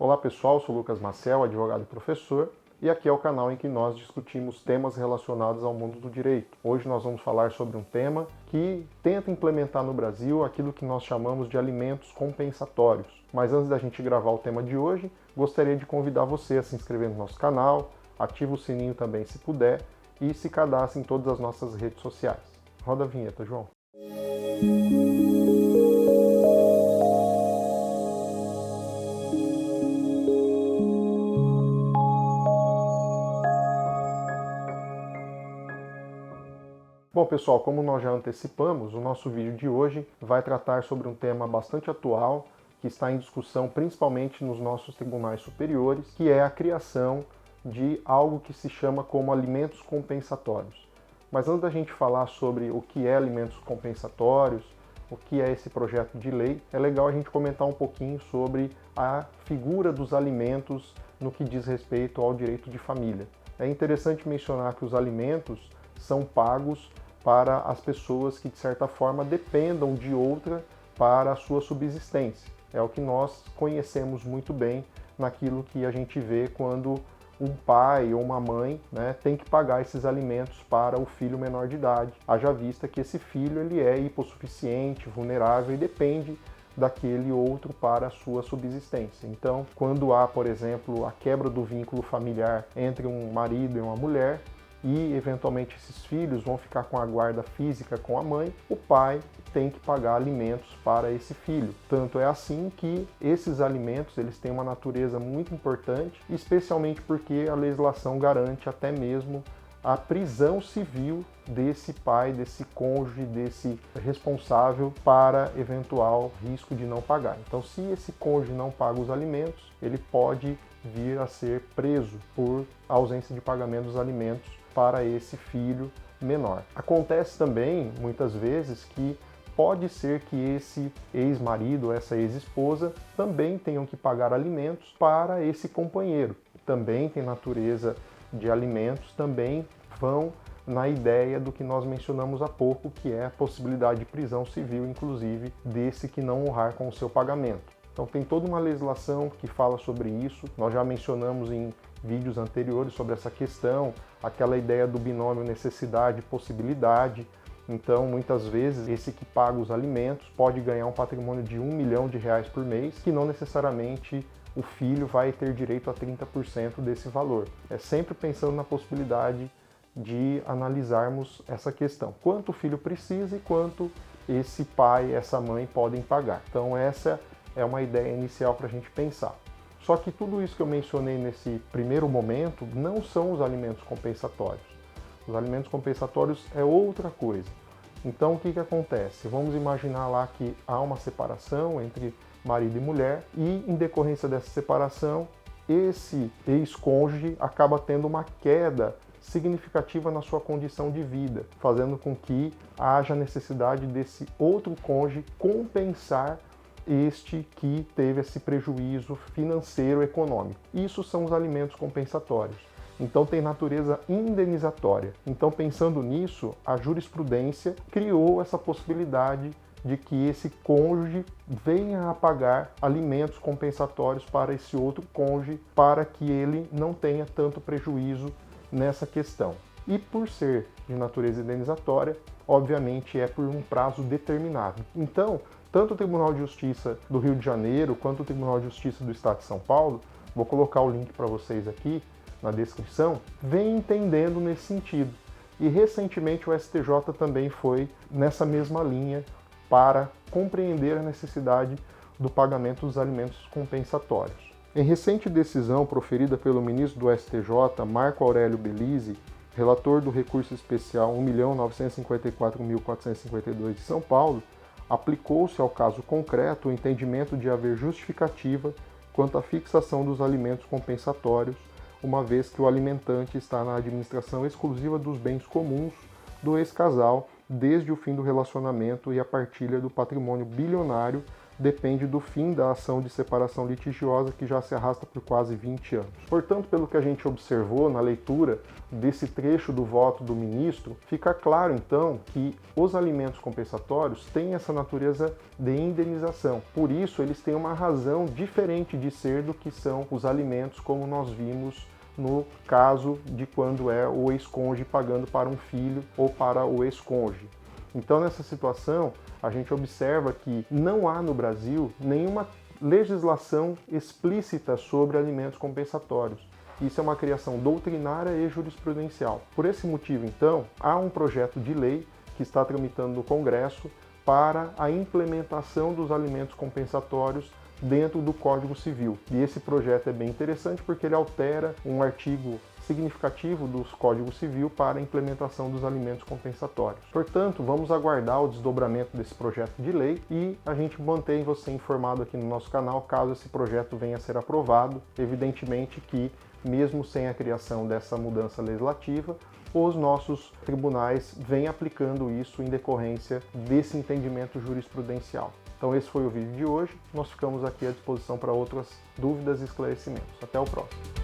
Olá pessoal, sou Lucas Maciel, advogado e professor, e aqui é o canal em que nós discutimos temas relacionados ao mundo do direito. Hoje nós vamos falar sobre um tema que tenta implementar no Brasil aquilo que nós chamamos de alimentos compensatórios. Mas antes da gente gravar o tema de hoje, gostaria de convidar você a se inscrever no nosso canal, ativa o sininho também se puder e se cadastre em todas as nossas redes sociais. Roda a vinheta, João. Bom pessoal, como nós já antecipamos, o nosso vídeo de hoje vai tratar sobre um tema bastante atual, que está em discussão principalmente nos nossos tribunais superiores, que é a criação de algo que se chama como alimentos compensatórios. Mas antes da gente falar sobre o que é alimentos compensatórios, o que é esse projeto de lei, é legal a gente comentar um pouquinho sobre a figura dos alimentos no que diz respeito ao direito de família. É interessante mencionar que os alimentos são pagos para as pessoas que, de certa forma, dependam de outra para a sua subsistência. É o que nós conhecemos muito bem naquilo que a gente vê quando um pai ou uma mãe, tem que pagar esses alimentos para o filho menor de idade, haja vista que esse filho ele é hipossuficiente, vulnerável e depende daquele outro para a sua subsistência. Então, quando há, por exemplo, a quebra do vínculo familiar entre um marido e uma mulher, e eventualmente esses filhos vão ficar com a guarda física com a mãe, o pai tem que pagar alimentos para esse filho. Tanto é assim que esses alimentos eles têm uma natureza muito importante, especialmente porque a legislação garante até mesmo a prisão civil desse pai, desse cônjuge, desse responsável para eventual risco de não pagar. Então, se esse cônjuge não paga os alimentos, ele pode vir a ser preso por ausência de pagamento dos alimentos para esse filho menor. Acontece também, muitas vezes, que pode ser que esse ex-marido, essa ex-esposa, também tenham que pagar alimentos para esse companheiro. Também tem natureza de alimentos, também vão na ideia do que nós mencionamos há pouco, que é a possibilidade de prisão civil, inclusive, desse que não honrar com o seu pagamento. Então tem toda uma legislação que fala sobre isso, nós já mencionamos em vídeos anteriores sobre essa questão, aquela ideia do binômio necessidade e possibilidade. Então, muitas vezes, esse que paga os alimentos pode ganhar um patrimônio de R$1 milhão por mês, que não necessariamente o filho vai ter direito a 30% desse valor. É sempre pensando na possibilidade de analisarmos essa questão. Quanto o filho precisa e quanto esse pai, essa mãe podem pagar. Então, essa é uma ideia inicial para a gente pensar. Só que tudo isso que eu mencionei nesse primeiro momento não são os alimentos compensatórios. Os alimentos compensatórios é outra coisa. Então o que acontece? Vamos imaginar lá que há uma separação entre marido e mulher e em decorrência dessa separação, esse ex-cônjuge acaba tendo uma queda significativa na sua condição de vida, fazendo com que haja necessidade desse outro cônjuge compensar este que teve esse prejuízo financeiro econômico. Isso são os alimentos compensatórios. Então tem natureza indenizatória. Então pensando nisso, a jurisprudência criou essa possibilidade de que esse cônjuge venha a pagar alimentos compensatórios para esse outro cônjuge, para que ele não tenha tanto prejuízo nessa questão. E por ser de natureza indenizatória, obviamente é por um prazo determinado. Então, tanto o Tribunal de Justiça do Rio de Janeiro quanto o Tribunal de Justiça do Estado de São Paulo, vou colocar o link para vocês aqui na descrição, vem entendendo nesse sentido. E recentemente o STJ também foi nessa mesma linha para compreender a necessidade do pagamento dos alimentos compensatórios. Em recente decisão proferida pelo ministro do STJ, Marco Aurélio Belize, relator do recurso especial 1.954.452 de São Paulo, aplicou-se ao caso concreto o entendimento de haver justificativa quanto à fixação dos alimentos compensatórios, uma vez que o alimentante está na administração exclusiva dos bens comuns do ex-casal desde o fim do relacionamento e a partilha do patrimônio bilionário depende do fim da ação de separação litigiosa, que já se arrasta por quase 20 anos. Portanto, pelo que a gente observou na leitura desse trecho do voto do ministro, fica claro então que os alimentos compensatórios têm essa natureza de indenização. Por isso, eles têm uma razão diferente de ser do que são os alimentos como nós vimos no caso de quando é o ex-cônjuge pagando para um filho ou para o ex-cônjuge. Então, nessa situação, a gente observa que não há no Brasil nenhuma legislação explícita sobre alimentos compensatórios. Isso é uma criação doutrinária e jurisprudencial. Por esse motivo, então, há um projeto de lei que está tramitando no Congresso para a implementação dos alimentos compensatórios dentro do Código Civil. E esse projeto é bem interessante porque ele altera um artigo significativo do Código Civil para a implementação dos alimentos compensatórios. Portanto, vamos aguardar o desdobramento desse projeto de lei e a gente mantém você informado aqui no nosso canal caso esse projeto venha a ser aprovado. Evidentemente que, mesmo sem a criação dessa mudança legislativa, os nossos tribunais vêm aplicando isso em decorrência desse entendimento jurisprudencial. Então esse foi o vídeo de hoje, nós ficamos aqui à disposição para outras dúvidas e esclarecimentos. Até o próximo.